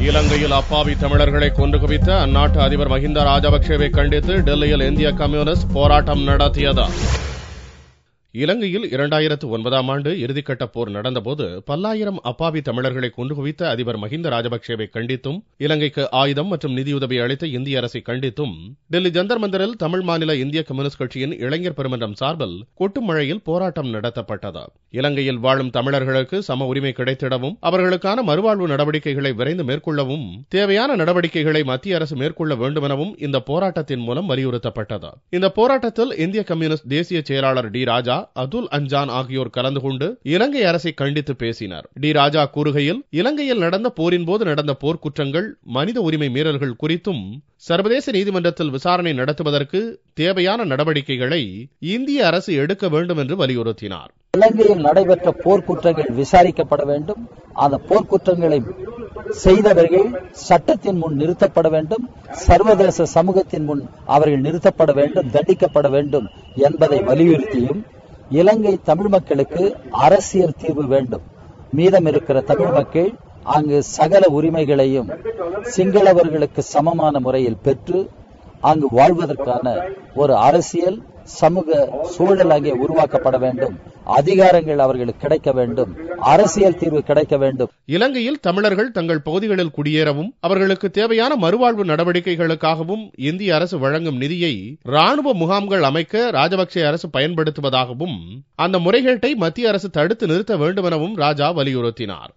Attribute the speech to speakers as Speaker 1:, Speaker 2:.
Speaker 1: இலங்கையில் அப்பாவி தமிழர்களை கொன்று குவித்த அந்நாட்டு அதிபர் மஹிந்த ராஜபக்சேவை கண்டித்து டெல்லியில் இந்திய கம்யூனிஸ்ட் போராட்டம் நடத்தியது. இலங்கையில் 2009ஆம் ஆண்டு இறுதிக்கட்ட போர் நடந்தபோது பல்லாயிரம் அப்பாவி தமிழர்களை கொன்று குவித்த அதிபர் மஹிந்த ராஜபக்சேவை கண்டித்தும் இலங்கைக்கு ஆயுதம் மற்றும் நிதியுதவி அளித்த இந்திய அரசை கண்டித்தும் டெல்லி ஜந்தர் மந்தரில் தமிழ் மாநில இந்திய கம்யூனிஸ்ட் கட்சியின் இளைஞர் பெருமன்றம் சார்பில் கொட்டும் மழையில் போராட்டம் நடத்தப்பட்டது. இலங்கையில் வாழும் தமிழர்களுக்கு சம உரிமை கிடைத்திடவும் அவர்களுக்கான மறுவாழ்வு நடவடிக்கைகளை விரைந்து மேற்கொள்ளவும் தேவையான நடவடிக்கைகளை மத்திய அரசு மேற்கொள்ள வேண்டுமெனவும் இந்த போராட்டத்தின் மூலம் வலியுறுத்தப்பட்டது. இந்த போராட்டத்தில் இந்திய கம்யூனிஸ்ட் தேசிய செயலாளர் டி ராஜா, அதுல் அஞ்சான் ஆகியோர் கலந்து கொண்டு இலங்கை அரசை கண்டித்து பேசினார். டி ராஜா கூறுகையில், இலங்கையில் நடந்த போரின் போது நடந்த போர்க்குற்றங்கள், மனித உரிமை மீறல்கள் குறித்தும் சர்வதேச நீதிமன்றத்தில் விசாரணை நடத்துவதற்கு தேவையான நடவடிக்கைகளை இந்திய அரசு எடுக்க வேண்டும் என்று வலியுறுத்தினார்.
Speaker 2: இலங்கையில் நடைபெற்ற போர்க்குற்றங்கள் விசாரிக்கப்பட வேண்டும். அந்த போர்க்குற்றங்களை செய்தவர்கள் சட்டத்தின் முன் நிறுத்தப்பட வேண்டும். சர்வதேச சமூகத்தின் முன் அவர்கள் நிறுத்தப்பட வேண்டும், தண்டிக்கப்பட வேண்டும் என்பதை வலியுறுத்தியும், இலங்கை தமிழ் மக்களுக்கு அரசியல் தீர்வு வேண்டும். மீதம் இருக்கிற தமிழ் மக்கள் அங்கு சகல உரிமைகளையும் சிங்களவர்களுக்கு சமமான முறையில் பெற்று அங்கு வாழ்வதற்கான ஒரு அரசியல் சமூக சூழல் அங்கே உருவாக்கப்பட வேண்டும். அதிகாரங்கள் அவர்களுக்கு கிடைக்க வேண்டும். அரசியல் தீர்வு கிடைக்க வேண்டும்.
Speaker 1: இலங்கையில் தமிழர்கள் தங்கள் பகுதிகளில் குடியேறவும் அவர்களுக்கு தேவையான மறுவாழ்வு நடவடிக்கைகளுக்காகவும் இந்திய அரசு வழங்கும் நிதியை ராணுவ முகாம்கள் அமைக்க ராஜபக்சே அரசு பயன்படுத்துவதாகவும் அந்த முறைகேட்டை மத்திய அரசு தடுத்து நிறுத்த வேண்டும் எனவும் ராஜா வலியுறுத்தினார்.